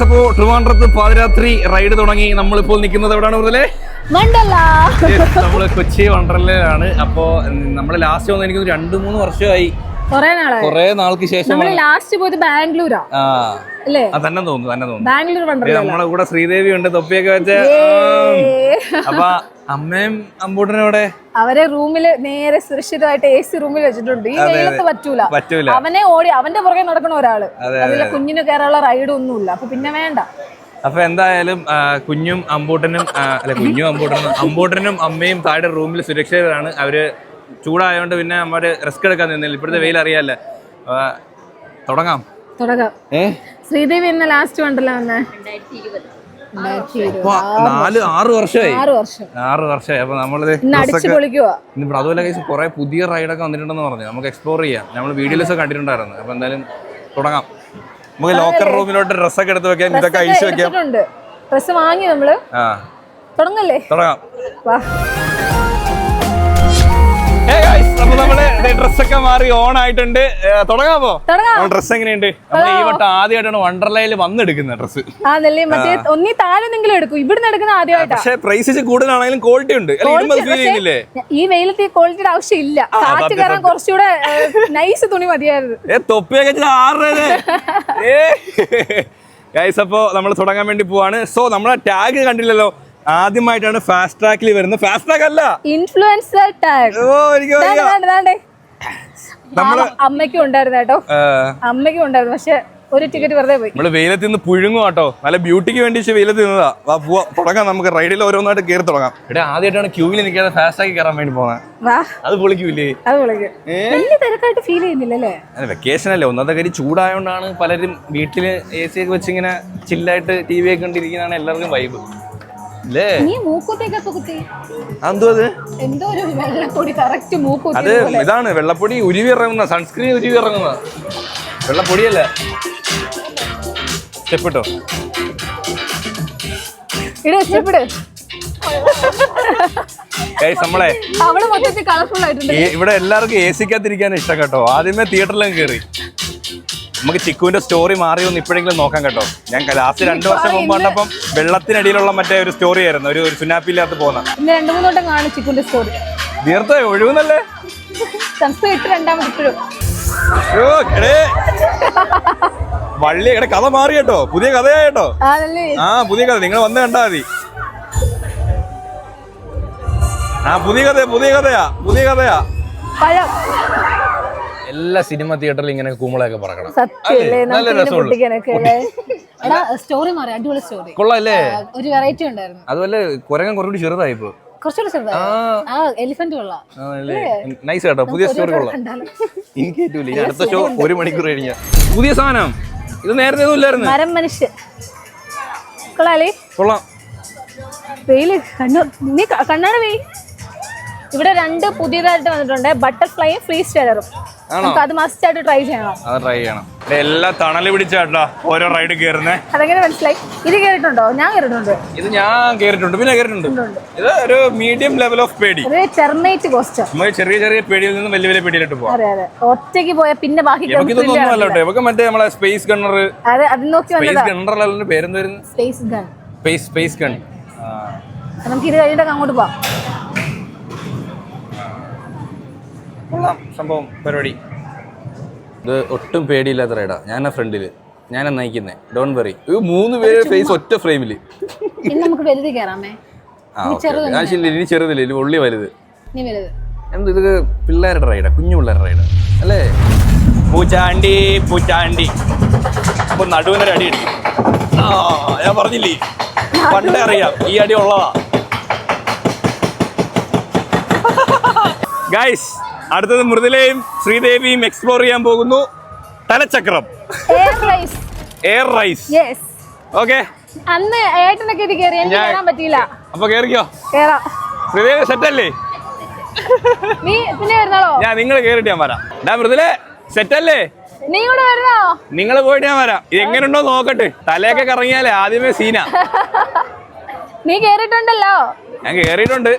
അപ്പോ ട്രിവാൻഡ്രത്ത് പാതിരാത്രി റൈഡ് തുടങ്ങി. നമ്മളിപ്പോൾ നിൽക്കുന്നത് എവിടെയാണ് മുതലേ? നമ്മള് കൊച്ചി വണ്ടർലയിലാണ്. അപ്പോ നമ്മള് ലാസ്റ്റ് വന്ന് എനിക്ക് 2-3 വർഷമായി. കൊറേ നാൾക്ക് ശേഷം ലാസ്റ്റ് പോയത് ബാംഗ്ലൂരാ തന്നെ തോന്നുന്നു. നമ്മളെ കൂടെ ശ്രീദേവി ഉണ്ട്, തൊപ്പിയൊക്കെ വെച്ച്. അപ്പൊ അമ്മയും അമ്പൂട്ടനും അവിടെ അവരെ റൂമില് നേരെ സുരക്ഷിതമായിട്ട് AC റൂമിൽ വെച്ചിട്ടുണ്ട്. ഈ വെയിലത്ത് പറ്റൂല. അവനെ ഓടി അവന്റെ പുറകെ നടക്കണ ഒരാള്. അതിലെ കുഞ്ഞിന് കയറാനുള്ള റൈഡ് ഒന്നുമില്ല. അപ്പൊ പിന്നെ വേണ്ട. അപ്പൊ എന്തായാലും അമ്പൂട്ടനും അമ്മയും താഴെ റൂമിൽ സുരക്ഷിതരാണ്. അവര് ചൂടായോണ്ട് പിന്നെ അവര് റിസ്ക് എടുക്കാൻ നിന്നില്ല. ഇപ്പോഴത്തെ വെയിൽ അറിയാല്ലേ. തുടങ്ങാം. ശ്രീദേവി എന്ന ലാസ്റ്റ് വണ്ടല്ലോ വന്നേ 6 വർഷമായി. 6 വർഷമായി. അപ്പൊ നമ്മളിത് അതുപോലെ കുറെ പുതിയ റൈഡൊക്കെ വന്നിട്ടുണ്ടെന്ന് പറഞ്ഞു. നമുക്ക് എക്സ്പ്ലോർ ചെയ്യാം. നമ്മൾ വീഡിയോസ് കണ്ടിട്ടുണ്ടായിരുന്നു. അപ്പൊ എന്തായാലും തുടങ്ങാം. നമുക്ക് ലോക്കർ റൂമിലോട്ട് ഡ്രസ്സൊക്കെ എടുത്ത് വെക്കാം. ഇതൊക്കെ അഴിച്ചു വെക്കാം. ഡ്രസ് വാങ്ങി നമ്മള് തുടങ്ങാം. അപ്പൊ നമ്മള് ഡ്രസ്സൊക്കെ മാറി ഓൺ ആയിട്ടുണ്ട്. തുടങ്ങാമോ? ഡ്രസ് എങ്ങനെയുണ്ട്? നമ്മൾ ഈ വട്ടം ആദ്യമായിട്ടാണ് വണ്ടർലയിൽ വന്നെടുക്കുന്ന ഡ്രസ്. പക്ഷെ പ്രൈസ് കൂടുതലാണെങ്കിലും ക്വാളിറ്റി ഉണ്ട്. ഈ വെയിലത്ത് ക്വാളിറ്റിയുടെ ആവശ്യമില്ല. കാറ്റ് കയറാൻ കുറച്ചുകൂടെ നൈസ് തുണി മതിയായിരുന്നു. തൊപ്പിയൊക്കെ 6 ഗൈസ്. അപ്പോ നമ്മൾ തുടങ്ങാൻ വേണ്ടി പോവാണ്. സോ നമ്മളെ ടാഗ് കണ്ടില്ലല്ലോ. ആദ്യമായിട്ടാണ് ഫാസ്റ്റ് ട്രാക്കിൽ വരുന്നത്. ഫാസ്റ്റ് ട്രാക്ക് അല്ല, ഇൻഫ്ലുവൻസർ ടാഗ്. അമ്മയ്ക്കും ഉണ്ടായിരുന്നു കേട്ടോ. അമ്മയ്ക്കും ഉണ്ടായിരുന്നു. പക്ഷെ ഒരു ടിക്കറ്റ് വെറുതെ പോയി. നമ്മള് വെയിലത്ത് നിന്ന് പുഴുങ്ങും കേട്ടോ. നല്ല ബ്യൂട്ടിക്ക് വേണ്ടി വെയിലത്ത് നിന്നതാ. തുടങ്ങാം. നമുക്ക് റൈഡിൽ ഓരോന്നായിട്ട് കയറി തുടങ്ങാം. ഇവിടെ ആദ്യമായിട്ടാണ് ക്യൂവിൽ നിൽക്കാതെ ഫാസ്റ്റ് ആക്കി കയറാൻ വേണ്ടി പോകുന്നത്. അത് പൊളിക്കൂലേ? വലിയ തിരക്കായിട്ട് ഫീൽ ചെയ്യുന്നില്ലല്ലേ? വെക്കേഷൻ അല്ലേ. ഒന്നാമത്തെ കാര്യം ചൂടായോണ്ടാണ് പലരും വീട്ടില് AC ഒക്കെ വെച്ച് ഇങ്ങനെ ചില്ലായിട്ട് TV ഒക്കെ കണ്ടിരിക്കുന്നതാണ് എല്ലാവർക്കും വൈബ്. ഇതാണ് വെള്ളപ്പൊടി ഉരുവി ഇറങ്ങുന്ന, സൺസ്ക്രീൻ ഉരുവി ഇറങ്ങുന്ന വെള്ളപ്പൊടിയല്ല. സ്റ്റെപ്പിട്ടോ നമ്മളെ ഇവിടെ എല്ലാവർക്കും AC-ക്കകത്തിരിക്കാൻ ഇഷ്ടം കേട്ടോ. ആദ്യമേ തിയേറ്ററിലും കയറി. നമുക്ക് ചിക്കുവിന്റെ സ്റ്റോറി മാറിയൊന്ന് ഇപ്പോഴെങ്കിലും നോക്കാം കേട്ടോ. ഞാൻ ലാസ്റ്റ് 2 വർഷം മുമ്പ് കണ്ടപ്പം വെള്ളത്തിനടിയിലുള്ള മറ്റേ ഒരു സ്റ്റോറി ആയിരുന്നു. ഒരു സുനാപ്പില്ലാത്ത പോകുന്ന. തീർത്ത ഒഴിവുന്നല്ലേ വള്ളി. ഇവിടെ കഥ മാറി കേട്ടോ. പുതിയ കഥയായിട്ടോ. പുതിയ കഥ. നിങ്ങൾ വന്ന് കണ്ടാ മതി. പുതിയ കഥയാ. എല്ലാ സിനിമ തിയേറ്ററിൽ ഇങ്ങനെ കൂമളയൊക്കെ പറക്കണം. നല്ല രസമുള്ളൂ. കൊള്ളാല്ലേ? അതുപോലെ കുരങ്ങൻ കുറച്ചുകൂടി ചെറുതായി ഇപ്പൊ. നൈസ് കേട്ടോ. പുതിയ സ്റ്റോറി കൊള്ളാം. എനിക്ക് ഏറ്റവും ഇനി അടുത്ത ഷോ 1 മണിക്കൂർ കഴിഞ്ഞ പുതിയ സാധനം. ഇത് നേരത്തെ ഒന്നും ഇല്ലായിരുന്നു. കൊള്ളാം. ഇവിടെ 2 പുതിയതായിട്ട് വന്നിട്ടുണ്ട്. ബട്ടർഫ്ലൈയും ഫ്രീ സ്റ്റൈലറും. അത് മസ്റ്റ് ആയിട്ട് ട്രൈ ചെയ്യണം. എല്ലാം തണല് പിടിച്ചാട്ടോ ഓരോ റൈഡ് കയറുന്നേ. അതെങ്ങനെ മനസ്സിലായി? ഇത് കേറിട്ടുണ്ടോ? ഞാൻ കേറിട്ടുണ്ട്. ഇത് ഞാൻ കേറിട്ടുണ്ട്. പിന്നെ കേറിട്ടുണ്ട്. ഇത് ഒരു മീഡിയം ലെവൽ ഓഫ് പേടി. Termite coaster. ചെറിയ ചെറിയ പേടിയിൽ നിന്ന് വലിയ വലിയ പേടിയിലോട്ട് പോകാം. അതെ അതെ. ഒറ്റയ്ക്ക് പോയാൽ പിന്നെ ബാക്കി ഇവക്ക് മറ്റേ നമ്മളെ സ്പേസ് ഗണ്ണർ. അതെ, അത് നോക്കി ഗണ്ണർ പേരെന്തായിരുന്നു? Space gun. നമുക്ക് ഇത് കഴിഞ്ഞിട്ട് അങ്ങോട്ട് പോവാം. സംഭവം പരിപാടി. ഇത് ഒട്ടും പേടിയില്ലാത്ത റൈഡാ. ഞാനാ ഫ്രണ്ടില്, ഞാനാ നയിക്കുന്നേ. Don't worry. 3 പേര് ഫേസ് ഒറ്റ ഫ്രെയിമില്. നമുക്ക് വലുത് കയറാമേ. ഇനി ചെറുതില്ല, ഇനി ഉള്ളി വലുത്. എന്ത് ഇത് പിള്ളേരുടെ റൈഡാ, കുഞ്ഞു പിള്ളേരുടെ റൈഡാ അല്ലേ? പൂച്ചാണ്ടി. അപ്പൊ നടുവിനൊരു അടി അടിക്കും. ഞാൻ പറഞ്ഞില്ലേ, പണ്ടേ അറിയാം ഈ അടി ഉള്ളതാ. ഗൈസ്, അടുത്തത് മൃദുലയും ശ്രീദേവിയും എക്സ്പ്ലോർ ചെയ്യാൻ പോകുന്നു. തലച്ചക്രം, എയർ റൈസ്. ഓക്കെ, അന്ന് ഏട്ടനൊക്കെ ഇത് കേറി, എനിക്ക് കേറാൻ പറ്റിയില്ല. അപ്പൊ കേറിക്കോ. ശ്രീദേവി സെറ്റ് അല്ലേ? നീ പിന്നെ വരുന്നാളോ? നിങ്ങൾ കേറിട്ട് ഞാൻ വരാം. മൃദുല സെറ്റ് അല്ലേ? നീ കൂടെ വരുന്നോ? നിങ്ങൾ പോയിട്ട് ഞാൻ വരാം. ഇത് എങ്ങനെയുണ്ടോ നോക്കട്ടെ. തലയൊക്കെ കറങ്ങിയാലേ ആദ്യമേ സീന. നീ കേറിയിട്ടുണ്ടല്ലോ? ഞാൻ കേറിയിട്ടുണ്ട്.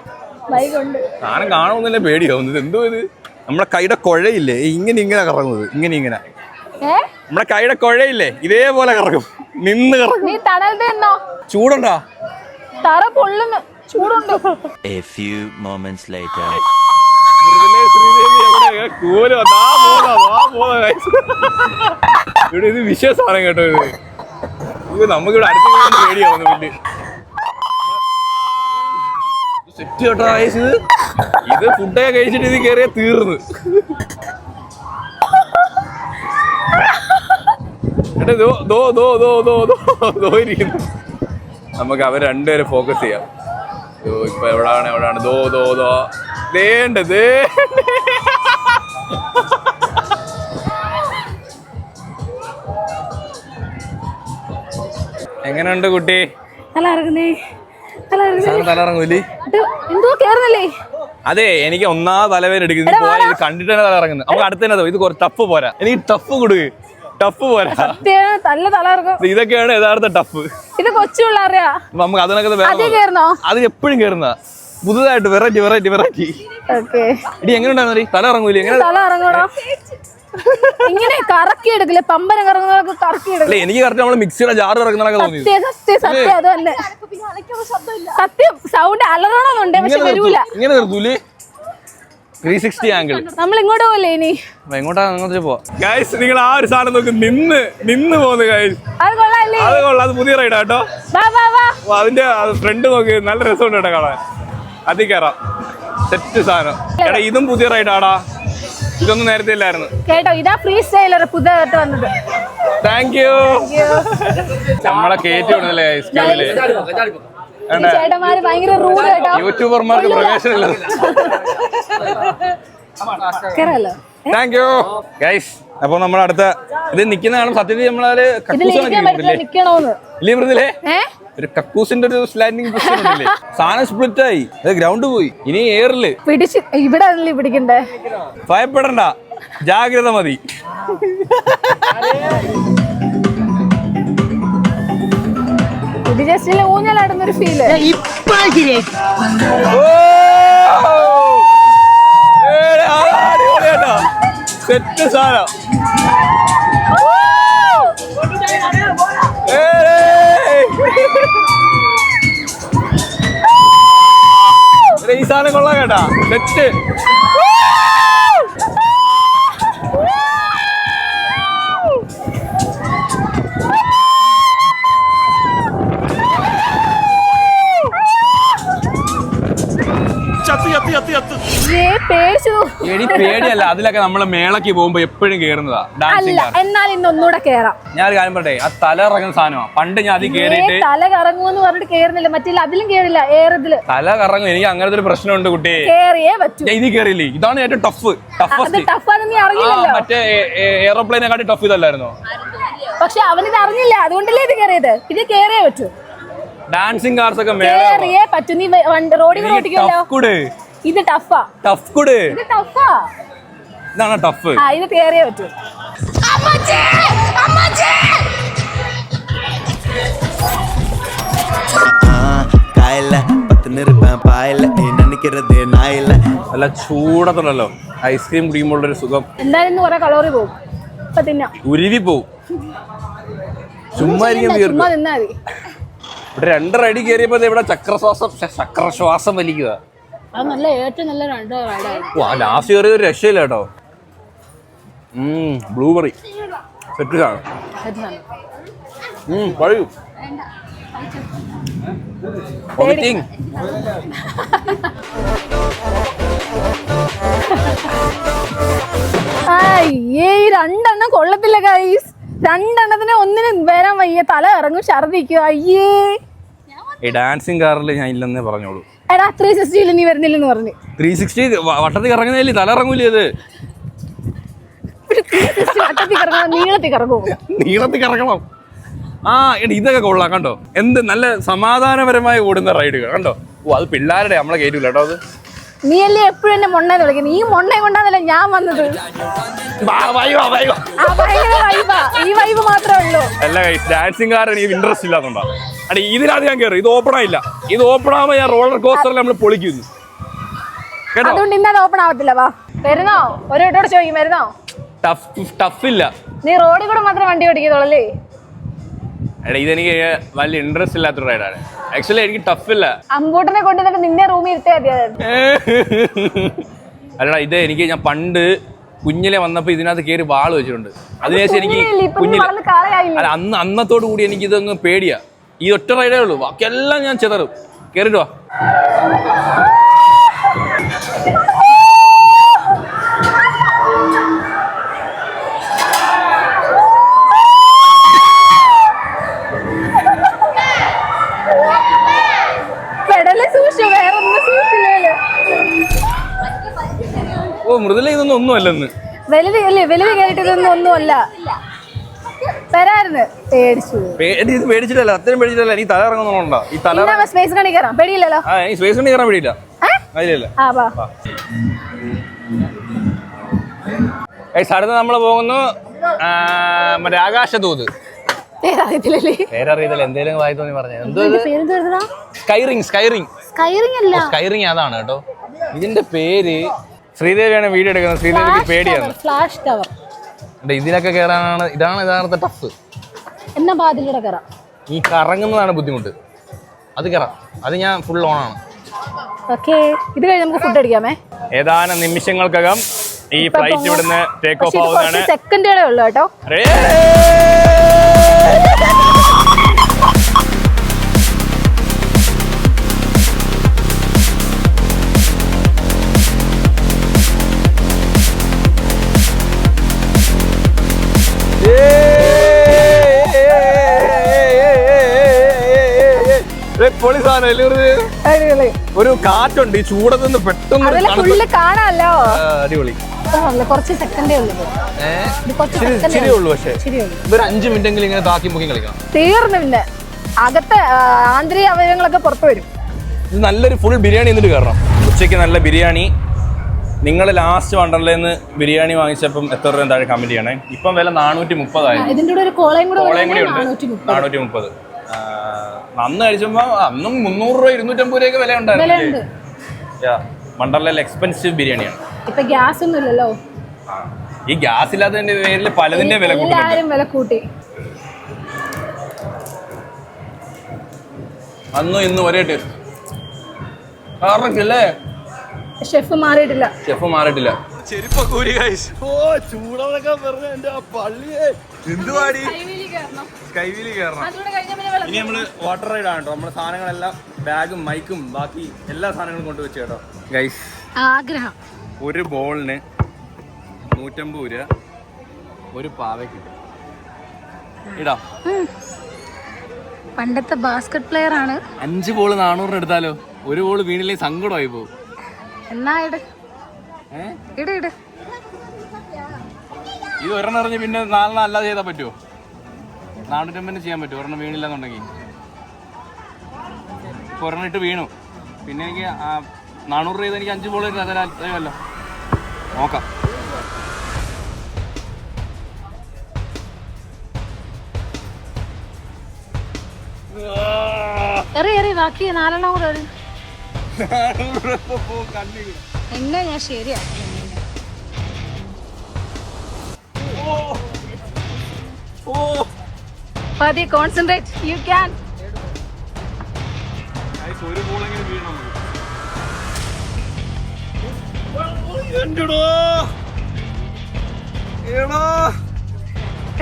സാധനം കാണുന്നില്ല, പേടിയാവുന്നത്. എന്തോ ഇത് നമ്മുടെ കൈയുടെ കുഴയില്ലേ, ഇങ്ങനെ കറങ്ങുന്നത്. ഇങ്ങനെ നമ്മുടെ കൈയുടെ കുഴയില്ലേ, ഇതേപോലെ കറങ്ങും. നിന്ന് കറങ്ങും. നീ തണലത്തെ എന്നോ ചൂടുണ്ടാ? തറ പൊള്ളുന്നു, ചൂടുണ്ടോ? A few moments later. ഇവിടെ ഇത് വിശ്വാസമാണ് കേട്ടോ. ഇത് നമുക്കിവിടെ അടുത്ത് പേടിയാവുന്നു. വലിയ സെറ്റ് കേട്ടോ ഇത് ഫുഡൊക്കെ കഴിച്ചിട്ട് ഇത് കയറിയ തീർന്ന്. നമുക്ക് അവർ രണ്ടുപേരെ ഫോക്കസ് ചെയ്യാം. ഇപ്പൊ എവിടാണ് ദേണ്ടത്. എങ്ങനെയുണ്ട് കുട്ടി? തലയിറങ്ങൂലേ? അതെ, എനിക്ക് ഒന്നാമത് തലവേദന എടുക്കുന്നത് പോയാൽ ഇത് കണ്ടിട്ട് തന്നെ തല ഇറങ്ങുന്നത്. നമുക്ക് അടുത്ത് തന്നെ ഇത് കുറച്ച് ടഫ് പോരാ. എനിക്ക് ടഫ് കൊടുക്ക്, ടഫ് പോരാ. ഇതൊക്കെയാണ് യഥാർത്ഥ ടഫ്. ഇത് കൊച്ചുള്ളറിയാ നമുക്ക് അതിനൊക്കെ അത് എപ്പോഴും കേറുന്ന പുതുതായിട്ട് വെറൈറ്റി. ഇടി എങ്ങനെ ഉണ്ടായിരുന്നു? തല ഇറങ്ങൂലേ? ഇങ്ങനെ കറക്കി എടുക്കില്ലേ, പമ്പരം കറങ്ങുന്നതൊക്കെ കറക്കി എടുക്കില്ല. എനിക്ക് കറക്റ്റ് നമ്മള് മിക്സിയുടെ ജാറ് ഇറങ്ങുന്നതൊക്കെ തോന്നി. സത്യം സൗണ്ട് അലറണമെന്നുണ്ട്, പക്ഷെ വരൂല. ഇങ്ങനെ നിർത്തൂലേ? 360 ആംഗിൾ. നമ്മൾ ഇങ്ങോട്ട് പോലെ ഇനി എങ്ങോട്ടാ? അങ്ങോട്ട് പോവാ. ഗൈസ്, നിങ്ങൾ ആ ഒരു സാധനം നോക്ക്, നിന്ന് പോകുന്നു ഗൈസ്. അത് കൊള്ളാം, അത് പുതിയ റൈഡാ കേട്ടോ. അതിന്റെ ഫ്രണ്ട് നോക്ക്, നല്ല രസമുണ്ട് കേട്ടോ കാണാൻ. അതിൽ കയറാം, സെറ്റ് സാധനം. എടാ ഇതും പുതിയ റൈഡാടാ, ഇതൊന്നും നേരത്തെ ഇല്ലായിരുന്നു കേട്ടോ. ഇതാ ഫ്രീ സ്റ്റൈലർ പുതിയതായിട്ട് വന്നത്. Thank you. നമ്മളെ കേറ്റി വിടുന്നല്ലേ സ്കൂളില്. ചേട്ടന്മാര് ഭയങ്കര റൂഡ് കേട്ടോ. യൂട്യൂബർമാർക്ക് പ്രവേശനമില്ല. Thank you guys. അപ്പൊ നമ്മൾ അടുത്ത ഇത് നിക്കുന്ന കാണും. സത്യത്തിൽ നമ്മള് ഒരു കക്കൂസിന്റെ ഒരു സ്ലാൻഡിങ് പൊസിഷനില്ലേ, സാധനം സ്പ്ലിറ്റ് ആയി, ഗ്രൗണ്ട് പോയി. ഇനി എയറില് പിടിച്ച് ഇവിടെ പിടിക്കണ്ടേ. ഭയപ്പെടണ്ട, ജാഗ്രത മതി. ഇത് ജസ്റ്റ് ഊഞ്ഞാലാടുന്നൊരു ഫീല്. സെറ്റ് സാധനം. ഈ സാധനം കൊള്ളാം കേട്ടാ, സെറ്റ്. പേടിയല്ല, അതിലൊക്കെ നമ്മള് മേളക്ക് പോകുമ്പോ എപ്പോഴും കേറുന്നതാ ഡാൻസിംഗ്. എന്നാൽ ഇന്ന് ഒന്നുകൂടെ കേറാം. ഞാൻ ഒരു കാര്യം പറയട്ടെ, ആ തല ഇറങ്ങുന്ന സാധനമാണ്. പണ്ട് ഞാൻ അതിൽ കേറിയിട്ട് തല കറങ്ങുമെന്ന് പറഞ്ഞിട്ട് കേറുന്നില്ല, മറ്റേ അതിലും കേറില്ല, ഏറതില് തല കറങ്ങും. എനിക്ക് അങ്ങനത്തെ ഒരു പ്രശ്നമുണ്ട് കുട്ടി, കേറിയേ പറ്റൂ. ഇത് കേറിയില്ലേ? ഇതാണ് ഏറ്റവും ടഫസ്റ്റ്. മറ്റേ എയർപ്ലെയിനെക്കാട്ടി ടഫ് ഇതല്ലായിരുന്നോ? പക്ഷെ അവനിത് അറിഞ്ഞില്ല, അതുകൊണ്ടല്ലേ ഇത് കേറിയത്. ഇത് കേറിയേ പറ്റൂ. ഡാൻസിംഗ് കാർസ് ഒക്കെ കേറിയേ പറ്റൂ. നീ റോഡിൽ ഓടിക്കുമല്ലോ. ഇത് ടഫാ. ഇതാണ് ടഫ്. ഇത് കേറിയേ പറ്റൂ. നല്ല ചൂടത്തുണ്ടല്ലോ ഐസ്ക്രീം കുടിക്കുമ്പോഴൊരു സുഖം. എന്തായാലും കുറെ കലോറി പോകും, ഉരുവി പോവും. ചുമ്മാ നിന്നാ മതി. ഇവിടെ 2 റൈഡ് കയറിയപ്പോ ഇവിടെ ചക്രശ്വാസം വലിക്കുക. ലാസ്റ്റ് കയറിയ ഒരു രക്ഷയില്ല കേട്ടോ. ബ്ലൂബെറി സെറ്റ് കാണും. പറയൂ. ഈ 2 എണ്ണം കൊള്ളത്തില്ല ഗൈസ്. 2 എണ്ണത്തിന് ഒന്നിനും വരാൻ വയ്യ, തല ഇറങ്ങും, ഛർദിക്കുക. അയ്യേ, ഈ ഡാൻസിങ് കാറിൽ ഞാൻ ഇല്ലെന്നേ പറഞ്ഞോളൂ. എടാ 360 നീ വരുന്നില്ലെന്ന് പറഞ്ഞു. 360 വട്ടത്തിൽ കറങ്ങുന്നില്ലേ, തല ഇറങ്ങൂലേ? അത് നീളത്തിൽ കറങ്ങണം. ആ ഇതൊക്കെ കൊള്ളാം കണ്ടോ, എന്ത് നല്ല സമാധാനപരമായി ഓടുന്ന റൈഡുകൾ കണ്ടോ. അത് പിള്ളേരുടെ നമ്മളെ കയറ്റൂല കേട്ടോ. അത് നീയല്ലേ എപ്പോഴും എന്നെ മൊണ്ണേന്ന് വിളിക്കുന്നത്. ഈ മൊണ്ണയെ കൊണ്ടാന്നല്ലേ ഞാൻ വന്നത്. ഈ വൈബ് മാത്രമേ ഉള്ളൂ. അല്ല ഡാൻസിങ് കാർ എനിക്ക് ഇൻട്രസ്റ്റ് ഇല്ലാത്തതുകൊണ്ടാ. അടി ഇതിനകത്ത് ഞാൻ കയറി. ഇത് ഓപ്പൺ ആയില്ല. ഇത് ഓപ്പൺ ആവുമ്പോ ഞാൻ റോളർ കോസ്റ്ററിൽ നമ്മൾ പൊളിക്കുന്നു കേട്ടോ. അതുകൊണ്ട് ഇന്നത് ഓപ്പൺ ആവത്തില്ല. വാ വരുന്നോ, ഒരു വട്ടോട് ചോദിക്കും വരുന്നോ. ടഫ് ഇല്ല. നീ റോഡിൽ കൂടെ മാത്രമേ വണ്ടി ഓടിക്കത്തുള്ളൂ. എടാ ഇതെനിക്ക് വലിയ ഇൻട്രസ്റ്റ് ഇല്ലാത്തൊരു റൈഡാണ്. ആക്ച്വലി എനിക്ക് ടഫില്ല. അമ്പൂട്ടനെ കൊണ്ടുവന്നിട്ട് നിന്നെ റൂമിൽ ഇരുത്തിയാൽ മതിയായിരുന്നു. അല്ലടാ ഇത് എനിക്ക് ഞാൻ പണ്ട് കുഞ്ഞിലെ വന്നപ്പോ ഇതിനകത്ത് കയറി വാള് വെച്ചിട്ടുണ്ട്. അതിനുശേഷം എനിക്ക് അല്ല അന്നത്തോടു കൂടി എനിക്ക് ഇതൊന്ന് പേടിയാ. ഈ ഒറ്റ റൈഡേ ഉള്ളൂ, ബാക്കിയെല്ലാം ഞാൻ ചെതറും. കേറിട്ട് വാ. ഓ മൃദുല ഇതൊന്നും ഒന്നും അല്ലെന്ന്. വെളിവ് കേട്ടിട്ടൊന്നും ഒന്നുമല്ല. തരായിരുന്നു പേടിച്ചിട്ടല്ല, അത്രയും പേടിച്ചിട്ടല്ല. നീ തല ഇറങ്ങുന്നുണ്ടോ? ഈ തല സ്പേസ് കണി കയറാം പേടിയില്ലല്ലോ. ഈ സ്പേസ് കണി കയറാൻ പേടിയില്ല. അതിലല്ല അടുത്ത് നമ്മള് പോകുന്നു മറ്റേ ആകാശദൂത്. പേരറിയത്തില്ല, എന്തേലും വായി തോന്നി പറഞ്ഞത്. സ്കൈറിങ് അതാണ് കേട്ടോ ഇതിന്റെ പേര്. ശ്രീദേവിയാണ് വീഡിയോ എടുക്കുന്നത്. ശ്രീദേവിക്ക് പേടിയാണ്. Flash tower. ഇതിലൊക്കെ കയറാനാണ്, ഇതാണ് യഥാർത്ഥ ടഫ്. എന്നാ ബാതിലൂടെ കയറാം. ഈ കറങ്ങുന്നതാണ് ബുദ്ധിമുട്ട്. അത് കയറാം, അത് ഞാൻ ഫുൾ ഓണാണ്. ഇത് കഴിഞ്ഞ് നമുക്ക് ഫുഡ് അടിക്കാമേ. ഏതാനും നിമിഷങ്ങൾക്കകം ഈ ഫ്ലൈറ്റ് ഇവിടുന്ന് ടേക്ക് ഓഫ് ആവുന്നതാണ്. സെക്കൻഡുകളേ ഉള്ളൂ കേട്ടോ. ഒരു കാറ്റുണ്ട്, ഈ ചൂടത്ത് നിന്ന് പെട്ടെന്ന് കാണാമല്ലോ. അടിപൊളി. കുറച്ച് സെക്കൻഡേ ഉള്ളൂ. പക്ഷേ ഒരു 5 മിനിറ്റെങ്കിലും ഇങ്ങനെ താക്കി മുക്കി കളിക്കണം. തീർന്നു. പിന്നെ അകത്തെ ആന്തരിക അവയവങ്ങളൊക്കെ പുറത്തു വരും. ഇത് നല്ലൊരു ഫുൾ ബിരിയാണി എന്നിട്ട് കയറണം. ഉച്ചയ്ക്ക് നല്ല ബിരിയാണി. നിങ്ങൾ ലാസ്റ്റ് വണ്ടർലേന്ന് ബിരിയാണി വാങ്ങിച്ചപ്പം എത്ര രൂപ താഴെ കമന്റ് ചെയ്യണേ. ഇപ്പം വില 430 ആയിരുന്നു. ഇതിന്റെ കൂടെ ഒരു കോളയും കൂടി ഉണ്ട് 430. അന്ന് കഴിച്ചപ്പോ അന്നും 300 രൂപ 250 രൂപയൊക്കെ വില ഉണ്ടായിരുന്നു. വണ്ടർലയിൽ എക്സ്പെൻസീവ് ബിരിയാണിയാണ്. ഇപ്പൊ ഗ്യാസ് ഒന്നും ഇല്ലല്ലോ. ഈ ഗ്യാസ് ഇല്ലാത്തതിന്റെ പേരിൽ പലതിന്റെ വില കൂട്ടി. അന്നും ഇന്നും ഒരേ ടേസ്റ്റ്. കാരണല്ലേ ഷെഫ് മാറിയിട്ടില്ല. ഇനി നമ്മള് വാട്ടർ റൈഡ് ആണ് കേട്ടോ. നമ്മള് സാധനങ്ങളെല്ലാം ബാഗും മൈക്കും ബാക്കി എല്ലാ സാധനങ്ങളും കൊണ്ടുവച്ച് കേട്ടോ ഗൈസ്. ആഗ്രഹം ഒരു ബോളിന് 150 രൂപ, ഒരു പാവയ്ക്ക് ഇടാം. പണ്ടത്തെ ബാസ്കറ്റ് പ്ലെയർ ആണ്. 5 ബോൾ 400 എടുത്താലോ? ഒരു ബോൾ വീണില്ലെങ്കിൽ സങ്കടമായി പോകും. എന്നാ ഇട്. ഇത് ഒരെണ്ണം എറിഞ്ഞ് പിന്നെ 4 അല്ലാതെ ചെയ്താൽ പറ്റുമോ? 450 ചെയ്യാൻ പറ്റുമോ ഒരെണ്ണം വീണില്ലെന്നുണ്ടെങ്കിൽ? ഇപ്പോൾ ഒരെണ്ണം ഇട്ട് വീണു, പിന്നെ എനിക്ക് 400 ചെയ്ത് എനിക്ക് 5 ബോൾ തരുമല്ലോ. നോക്കാം. ബാക്കി 4 കൂടെ എന്നെ ഞാൻ ശരിയാ. Padi, concentrate. You can. ഒരു ബോളെങ്കിലും വീഴണം.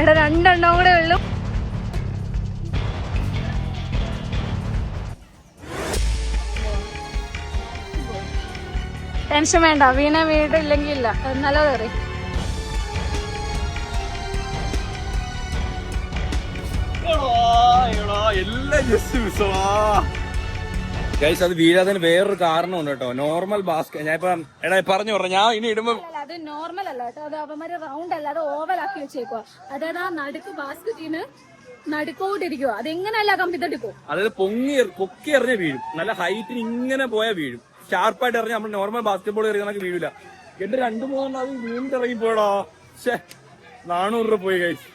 എടാ 2 എണ്ണം കൂടെ ഉള്ളു. ടെൻഷൻ വേണ്ട, വീടില്ലെങ്കിൽ ഇല്ല. എന്നാലോ കയറി. അത് വീഴാതിന് വേറൊരു കാരണമുണ്ട് കേട്ടോ. നോർമൽ ബാസ്കറ്റ് ഞാൻ പറഞ്ഞു ഞാൻ ഇനി ഇടുമ്പോ അത് നോർമൽ അല്ല കേട്ടോ. അത് അവന്മാര് റൗണ്ട് അല്ല, അത് ഓവൽ ആക്കി വെച്ചേക്കുവാ. അതായത് ആ നടുക്ക് ബാസ്കറ്റിന് നടുക്കോട്ടിരിക്കുവാ. അതെങ്ങനെയല്ല കമ്പിത്തെടുക്കും. അതായത് പൊക്കി എറിഞ്ഞ വീഴും. നല്ല ഹൈറ്റിന് ഇങ്ങനെ പോയാൽ വീഴും. ഷാർപ്പായിട്ട് എറിഞ്ഞ നമ്മൾ നോർമൽ ബാസ്കറ്റ് ബോൾ എറിയാനൊക്കെ വീഴില്ല. എന്റെ 2-3 അത് വീണ്ടും ഇറങ്ങിപ്പോയടാ. 400 രൂപ പോയി കഴിച്ചു.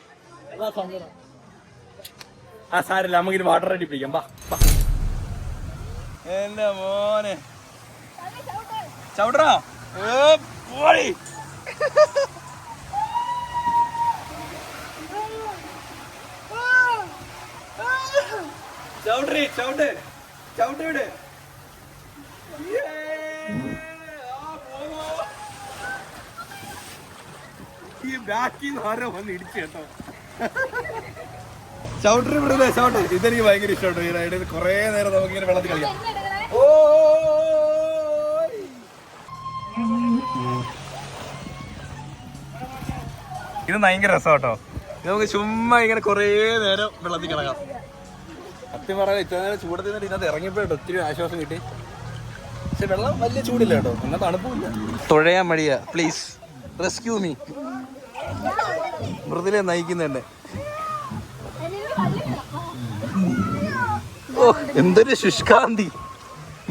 സാരല്ല, നമുക്കിത് വാട്ടർ റൈഡ് പിടിക്കാം. എന്റെ മോനെ ചവിട്ടറാ. ഈ ബാക്കിൽ നിന്ന് ആരോ വന്ന് ഇടിച്ചു കേട്ടോ. ചവിട്ടറി വിടൂലേ ചവിട്ട്. ഇതെനിക്ക് ഭയങ്കര ഇഷ്ടമാണ് ഈ റൈഡിൽ. കുറേ നേരം നമുക്ക് ഇങ്ങനെ വെള്ളത്തിൽ കളിക്കാം. ഇത് ഭയങ്കര രസം കേട്ടോ. ഇത് നമുക്ക് ചുമ്മാ ഇങ്ങനെ കുറേ നേരം വെള്ളത്തിൽ കിടക്കാം. സത്യം പറയാൻ ഇത്ര നേരം ചൂടത്തിൽ നിന്നിട്ട് ഇതിനകത്ത് ഇറങ്ങിയപ്പോഴോ ഒത്തിരി ആശ്വാസം കിട്ടി. പക്ഷെ വെള്ളം വലിയ ചൂടില്ല കേട്ടോ, എന്നാൽ തണുപ്പില്ല. തുഴയാൻ മടിയാ, പ്ലീസ് റെസ്ക്യൂ മീ. മൃദുലെ നയിക്കുന്നുണ്ട്. ഓ എന്തൊരു ശുഷ്കാന്തി.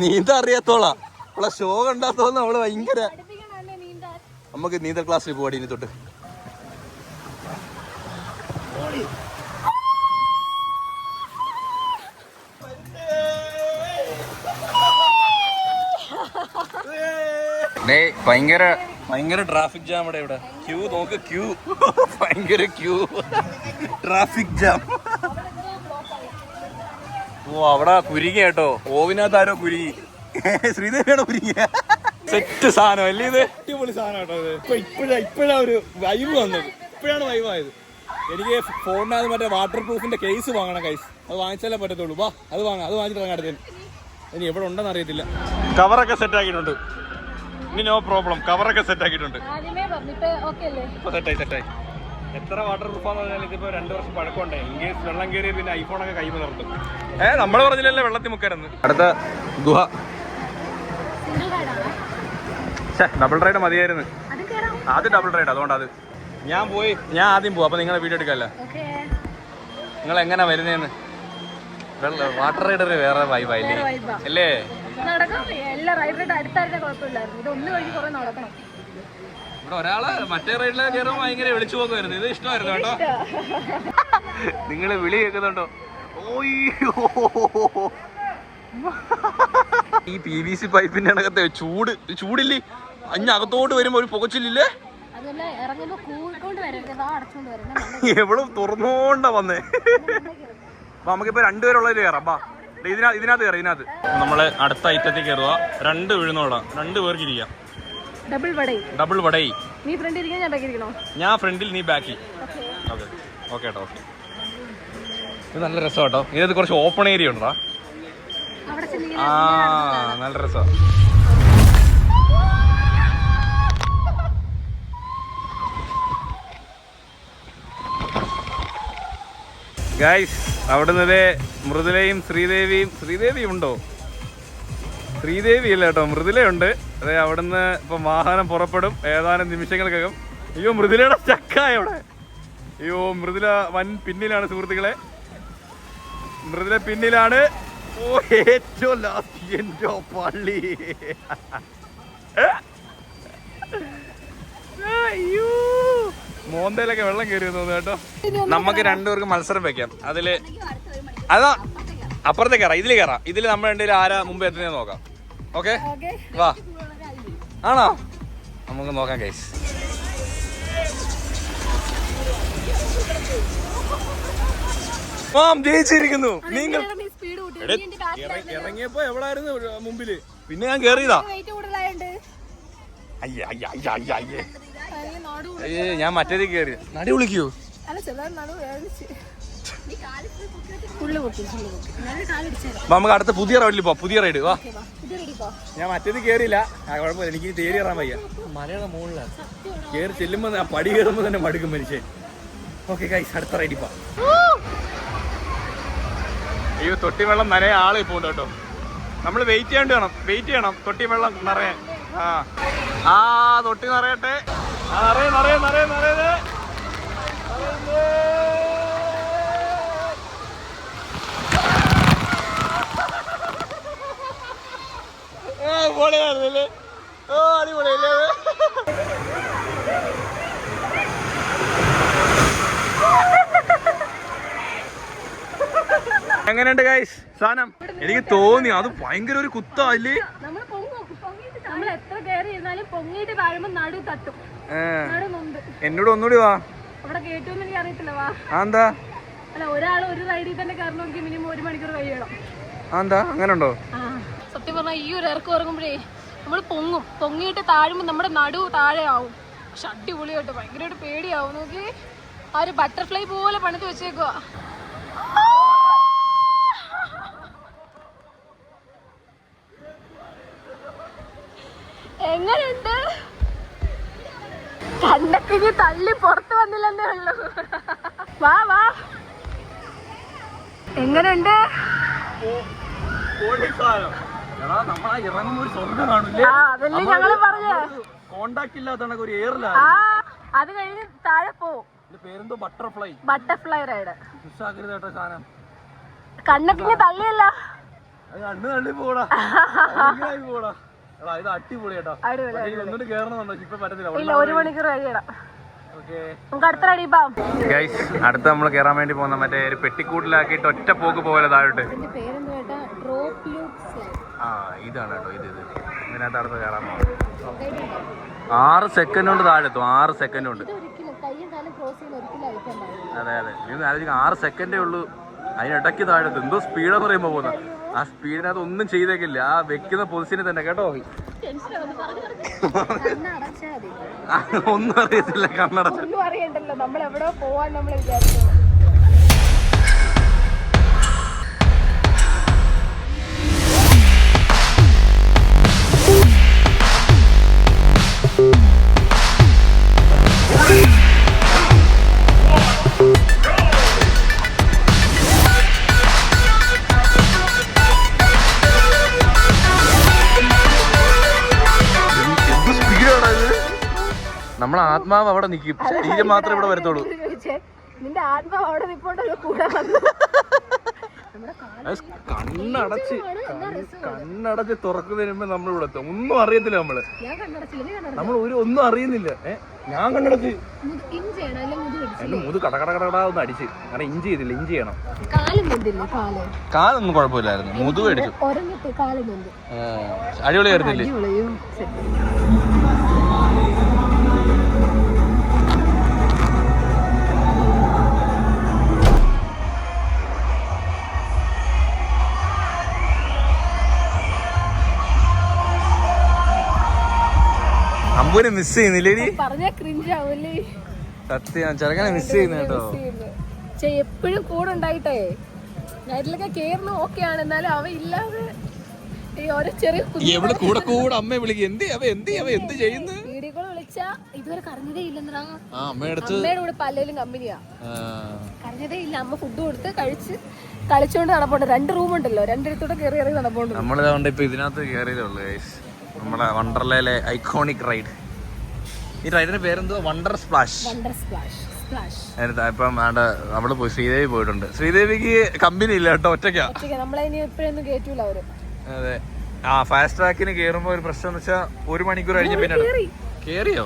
നീന്താ അറിയാത്തോളാ, അവളെ ഷോ കണ്ടാത്തോന്ന് അവള് ഭയങ്കര. നമുക്ക് നീന്തൽ ക്ലാസ്സിൽ പോവാടി ഇനി തൊട്ട്. ഭയങ്കര ട്രാഫിക് ജാം ഇവിടെ. ക്യൂ നോക്ക്, ക്യൂ ഭയങ്കര ക്യൂ, ട്രാഫിക് ജാം. ഓ അവിടെ കുരുങ്ങി കേട്ടോ. ഓവിനകത്ത് ആരോ കുരുങ്ങി. ശ്രീദേവിയാണോ കുരുങ്ങിയ? സെറ്റ് സാധനം അല്ലേ ഇത്? അടിപൊളി സാധനം കേട്ടോ ഇത്. ഇപ്പോഴാ ഒരു വൈബ് വന്നത്. ഇപ്പോഴാണ് വൈബായത്. എനിക്ക് ഫോണിനകത്ത് മറ്റേ വാട്ടർ പ്രൂഫിന്റെ കേസ് വാങ്ങണം കൈസ്. അത് വാങ്ങിച്ചാലേ പറ്റത്തുള്ളൂ. വാ അത് വാങ്ങാം. അത് വാങ്ങിച്ചിട്ട് അടുത്തേന്. ഇനി എവിടെ ഉണ്ടെന്ന് അറിയത്തില്ല. കവറൊക്കെ സെറ്റ് ആക്കിയിട്ടുണ്ട്. ഇനി നോ പ്രോബ്ലം. കവറൊക്കെ സെറ്റ് ആക്കിയിട്ടുണ്ട്. സെറ്റായി. എത്ര വാട്ടർ പ്രൂഫാന്ന് പറഞ്ഞാൽ ഇതിപ്പോ 2 വർഷം പഴക്കമുണ്ടേ. ഇൻകേസ് വെള്ളം കയറിയ പിന്നെ ഐഫോണൊക്കെ കൈമ നിർത്തും. നമ്മള് പറഞ്ഞില്ലല്ലേ വെള്ളത്തിൽ മുക്കരുന്ന്. അടുത്ത ഗുഹ. ഡബിൾ റൈഡ് മതിയായിരുന്നു. ആദ്യം ഡബിൾ റൈഡ്, അതുകൊണ്ട് അത് ഞാൻ ആദ്യം പോവാം. അപ്പൊ നിങ്ങളെ വീഡിയോ എടുക്കല്ലേ. നിങ്ങൾ എങ്ങനെ വരുന്നേന്ന്. വാട്ടർ റൈഡർ വേറെ വൈബായില്ലേ അല്ലേ? ഇവിടെ ഒരാള് മറ്റേ റൈഡിലൊക്കെ കയറുമ്പോൾ ഭയങ്കര വിളിച്ചു പോകുമായിരുന്നു. ഇത് ഇഷ്ടമായിരുന്നു കേട്ടോ. നിങ്ങള് വിളി കേൾക്കുന്നുണ്ടോ? ഓയ്യോ, ഈ PVC പൈപ്പിന്റെ അകത്തെ ചൂടില്ലേ? അകത്തോട്ട് വരുമ്പോ ഒരു പുകച്ചില്ലേ? എവളും തുറന്നോണ്ടാ വന്നേ. അപ്പൊ നമുക്കിപ്പോ 2 പേരുള്ളതിൽ കയറാം. ബാ ഇതിനകത്ത് കയറാം. ഇതിനകത്ത് നമ്മള് അടുത്ത ഐറ്റത്തിൽ കയറുക. 2 വിഴുന്നോടാ, 2 പേർക്ക് ഇരിക്കാം. ഡബിൾ വടൈ. ഞാൻ ഫ്രണ്ടിൽ, നീ ബാക്കിൽ. ഓക്കെ കേട്ടോ. ഓക്കെ, ഇത് നല്ല രസം കേട്ടോ. ഇതിനകത്ത് കുറച്ച് ഓപ്പൺ ഏരിയ ഉണ്ടോ? നല്ല രസം. ഗൈസ് അവിടുന്ന് മൃദുലയും ശ്രീദേവിയും ഉണ്ടോ? ശ്രീദേവി ഇല്ല കേട്ടോ, മൃദുലയുണ്ട്. അതെ, അവിടുന്ന് ഇപ്പൊ വാഹനം പുറപ്പെടും ഏതാനും നിമിഷങ്ങൾക്കകം. അയ്യോ മൃദുലയുടെ ചക്കായ അവിടെ. അയ്യോ മൃദുല വൻ പിന്നിലാണ് സുഹൃത്തുക്കളെ. മൃദുല പിന്നിലാണ്. ഓ ഏറ്റവും ലാസ്റ്റ് എന്റെ പള്ളി. അയ്യോ മോന്തയിലൊക്കെ വെള്ളം കയറി തോന്നുന്നു കേട്ടോ. നമുക്ക് 2 പേർക്ക് മത്സരം വെക്കാം. അതാ അപ്പുറത്തേക്ക് കയറാം. ഇതിൽ കയറാം. ഇതിൽ നമ്മൾ 2 പേരും ആരാ മുമ്പ് എത്തുന്നതെന്ന് നോക്കാം. ഓക്കെ വാ. ആണോ? നമുക്ക് നോക്കാം ഗൈസ്. ജയിച്ചിരിക്കുന്നു. നിങ്ങൾ ഇറങ്ങിയപ്പോ എവിടായിരുന്നു മുമ്പില്? പിന്നെ ഞാൻ കേറിയതാ. അയ്യേ ഞാൻ മറ്റേത് കേറി. നടി വിളിക്കൂ. നമുക്ക് അടുത്ത പുതിയ റൈഡിൽ പോവാം. പുതിയ റൈഡ് വാ. ഞാൻ മറ്റേത് കേറിയില്ല. കുഴപ്പമില്ല, എനിക്ക് തേരി കയറാൻ വയ്യ. മലയുടെ മുകളിലാണ് കേറി ചെല്ലുമ്പോ പടി കയറുമ്പോ തന്നെ മടുക്കും മനുഷ്യൻ. ഓക്കെ ഗൈസ്, അടുത്ത റൈഡിൽ പോവാം. അയ്യോ തൊട്ടി വെള്ളം നിറയെ ആളെ പോകുന്നു കേട്ടോ. നമ്മൾ വെയിറ്റ് ചെയ്യണം തൊട്ടി വെള്ളം നിറയാൻ. തൊട്ടി നിറയട്ടെ. നിറയെ പൊളിയായിരുന്നല്ലേ? അടിപൊളിയല്ലേ? എങ്ങനെയുണ്ട് ഗൈസ് സാധനം? എനിക്ക് തോന്നി അത് ഭയങ്കര ഒരു കുത്തല്ലേ. എന്നോട് ഒന്നുകൂടി വാ. എന്താ അല്ല ഒരാൾ ഒരു റൈഡിൽ തന്നെ കയറണമെങ്കിൽ മിനിമം 1 മണിക്കൂർ കഴിയണം. എന്താ അങ്ങനെ ഉണ്ടോ? സത്യം പറഞ്ഞാൽ ഈ ഒരു ഇറക്കം ഇറങ്ങുമ്പോഴേ നമ്മൾ പൊങ്ങിയിട്ട് താഴുമ്പോൾ നമ്മുടെ നടു താഴെ ആവും. പക്ഷെ അടിപൊളിയായിട്ട് ഭയങ്കരമായിട്ട് പേടിയാവും. നോക്കി ആ ഒരു ബട്ടർഫ്ലൈ പോലെ പണിത് വെച്ചേക്കുക. എങ്ങനെയുണ്ട്? കണ്ണക്കിനി തള്ളി പുറത്ത് വന്നില്ലെന്നേ ഉള്ളൂ. വാ വാ, എങ്ങനെയുണ്ട്? അതല്ലേ ഞങ്ങള് പറഞ്ഞേ. അത് കഴിഞ്ഞ് താഴെ പോവും. Butterfly ride. കണ്ണക്കിനി തള്ളിയല്ല. ഇല്ല, 1 മണിക്കൂർ കഴിയണം. നമുക്ക് അടുത്ത റൈഡിൽ പോവാം. അടുത്ത് നമ്മൾ കയറാൻ വേണ്ടി പോകുന്ന മറ്റേ ഒരു പെട്ടിക്കൂട്ടിലാക്കിയിട്ട് ഒറ്റ പോക്ക് പോലെ താഴോട്ട്. ആ ഇതാണ് കേട്ടോ, ഇത് ഇതിനകത്ത് അടുത്ത് കയറാൻ പോകുന്നത്. 6 സെക്കൻഡ് കൊണ്ട് താഴെ എത്തും. 6 സെക്കൻഡ് കൊണ്ട്. അതെ അതെ, ഇത് 6 സെക്കൻഡേ ഉള്ളൂ. അതിനിടയ്ക്ക് താഴെ എത്തും. എന്തോ സ്പീഡെന്ന് പറയുമ്പോൾ പോകുന്നത്. ആ സ്പീഡിനകത്ത് ഒന്നും ചെയ്തേക്കില്ല. ആ വെക്കുന്ന പൊസിഷനിൽ തന്നെ കേട്ടോ. ഒന്നും അറിയത്തില്ല, കണ്ണടച്ചൊന്നും അറിയണ്ടല്ലോ. നമ്മൾ എവിടെ പോവാൻ നമ്മൾ വിചാരിച്ചു. നമ്മളെ ആത്മാവ് അവിടെ നിൽക്കും, ശരീരം മാത്രമേ ഇവിടെ വരത്തുള്ളൂ. നിന്റെ ആത്മാവ് അവിടെ നിൽപ്പുണ്ടല്ലോ കൂടെ വന്നു. കണ്ണടച്ച് തുറക്കുന്നതിന് മുമ്പ് നമ്മൾ ഇവിടെ എത്തും. ഒന്നും അറിയത്തില്ല. നമ്മൾ ഒന്നും അറിയുന്നില്ല. ഞാൻ കണ്ണടച്ച് എന്റെ മുത് കടകടകട ഒന്ന് അടിച്ച്. കാരണം ഇഞ്ചി ചെയ്തില്ല, ഇഞ്ചി ചെയ്യണം. കാലൊന്നും കുഴപ്പമില്ലായിരുന്നു, മുതു അടിച്ചു. അടിപൊളിയായിരുന്നില്ലേ? അമ്പൂനെ മിസ് ചെയ്യുന്നില്ലേ? സത്യം, ചെറുക്കനെ മിസ് ചെയ്യുന്ന കേട്ടോ. എപ്പോഴും കൂടെ ഉണ്ടായിട്ടേ നൈറ്റിലൊക്കെ കേറുന്ന ഓക്കെയാണ്. എന്നാലും അവ ഇല്ലാതെ ഓരോ ചെറിയ കൂടെ കൂടെ അമ്മയെ വിളിക്കും. എന്ത് ചെയ്യുന്നു? വീഡിയോ കോൾ വിളിച്ചാ ഇതുവരെ കരഞ്ഞതേ ഇല്ലെന്നാ. അമ്മയുടെ കൂടെ പലരും കമ്പനിയാ. കരഞ്ഞതേ ഇല്ല. അമ്മ ഫുഡ് കൊടുത്ത് കളിച്ചോണ്ട് നടപ്പുണ്ട്. 2 റൂമുണ്ടല്ലോ, 2 കയറി ഇറങ്ങി നടപ്പുണ്ട്. നമ്മളിതുകൊണ്ട് ഇപ്പൊ ഇതിനകത്ത് കയറിയതുള്ളൂ. നമ്മുടെ വണ്ടർലയിലെ ഐക്കോണിക് റൈഡ്. ഈ റൈഡിന്റെ പേരെന്തോ? Wonder splash. ഇപ്പം നമ്മള് പോയി, ശ്രീദേവി പോയിട്ടുണ്ട്. ശ്രീദേവിക്ക് കമ്പനി ഇല്ല കേട്ടോ, ഒറ്റയ്ക്കാ. അതെ. ഫാസ്റ്റ് ട്രാക്കിന് കേറുമ്പോ ഒരു പ്രശ്നം എന്ന് വെച്ചാൽ 1 മണിക്കൂർ കഴിഞ്ഞ പിന്നെ കേറിയോ?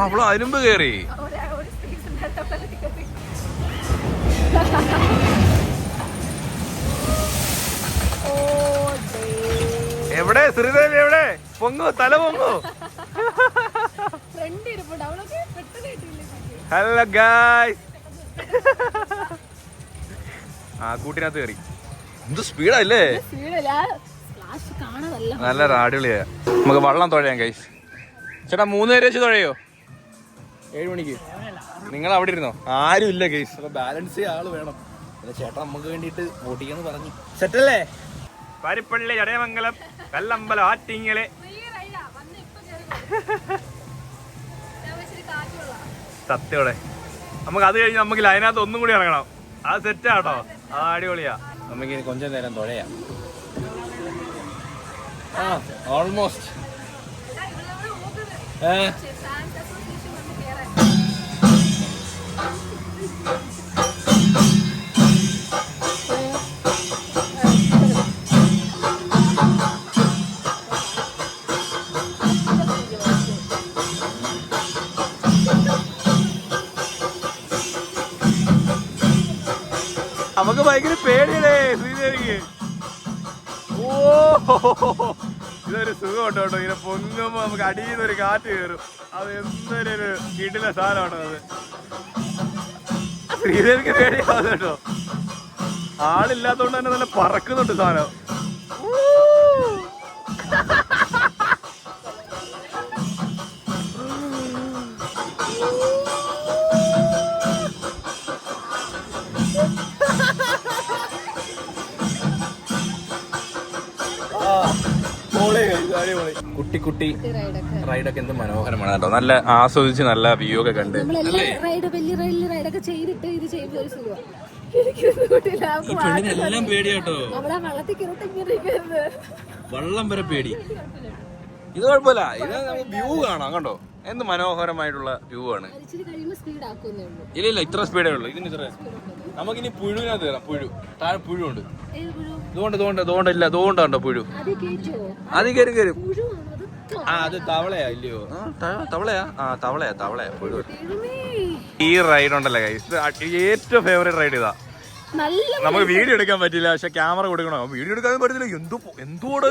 അവള് അതിനുമ്പ് കേറി. എവിടെ ശ്രീദേവി? എവിടെ? പൊങ്ങു, തല പൊങ്ങു. Hello guys. കൂട്ടിനകത്ത് കയറി. എന്ത് സ്പീഡല്ലേ? നല്ല അടിപൊളിയാ. നമുക്ക് വള്ളം തുഴയാം ഗൈസ്. ചേട്ടാ 3 പേര് വെച്ച് തുഴയോ? 7 മണിക്ക്. നിങ്ങൾ അവിടെ ഇരുന്നോ? ആരും ഇല്ല ഗൈസ്. അപ്പൊ ബാലൻസ് ചെയ്യാൻ ആള് വേണം. ചേട്ടാ നമുക്ക് വേണ്ടിട്ട് ഓട്ടിക്കാന്ന് പറഞ്ഞു. സെറ്റല്ലേ? പാരിപ്പള്ളി, ചടയമംഗലം, കല്ലമ്പലം, ആറ്റിങ്ങല്. സത്യോടെ നമുക്ക് അത് കഴിഞ്ഞ് നമുക്ക് അതിനകത്ത് ഒന്നും കൂടി ഇറങ്ങണം. അത് സെറ്റാട്ടോ, അത് അടിപൊളിയാ. നമുക്ക് കൊഞ്ചം നേരം തുഴയാം. ഓൾമോസ്റ്റ്. നമുക്ക് ഭയങ്കര പേടിയല്ലേ ശ്രീദേവിക്ക്. ഓ, ഇതൊരു സുഖം കേട്ടോ. ഇങ്ങനെ പൊങ്ങുമ്പോ നമുക്ക് അടിയിൽ നിന്നൊരു കാറ്റ് കയറും. അത് എന്തൊരു കിടില സാധനമാണോ അത്. ശ്രീദേവിക്ക് പേടിയാവുന്നു കേട്ടോ. ആളില്ലാത്തോണ്ട് തന്നെ നല്ല പറക്കുന്നുണ്ട് സാധനം. കുട്ടി കുട്ടി റൈഡൊക്കെ എന്ത് മനോഹരമാണ് കേട്ടോ. നല്ല ആസ്വദിച്ച് നല്ല വ്യൂ ഒക്കെ കണ്ട് എല്ലാം പേടി കേട്ടോ. വള്ളം വരെ പേടി. ഇത് കുഴപ്പമില്ല, ഇത് നമുക്ക് വ്യൂ കാണാം കണ്ടോ. എന്ത് മനോഹരമായിട്ടുള്ള വ്യൂ ആണ്. ഇല്ല ഇത്ര സ്പീഡേ ഉള്ളൂ. ഇതിന് ഇത്ര നമുക്കിനി പുഴുവിനകത്ത് കയറാം. താഴെ പുഴുണ്ട്. ഇതുകൊണ്ടോ പുഴു. അത് കയറും. ആ അത് തവളയാ ഇല്ലയോ? തവളയാ പുഴു. ഈ റൈഡ് ഉണ്ടല്ലോ ഗൈസ്, ഏറ്റവും ഫേവറേറ്റ് റൈഡ് ഇതാ. നമുക്ക് വീഡിയോ എടുക്കാൻ പറ്റില്ല, പക്ഷെ ക്യാമറ കൊടുക്കണോ? വീഡിയോ എടുക്കാൻ പറ്റത്തില്ല. എന്തോട്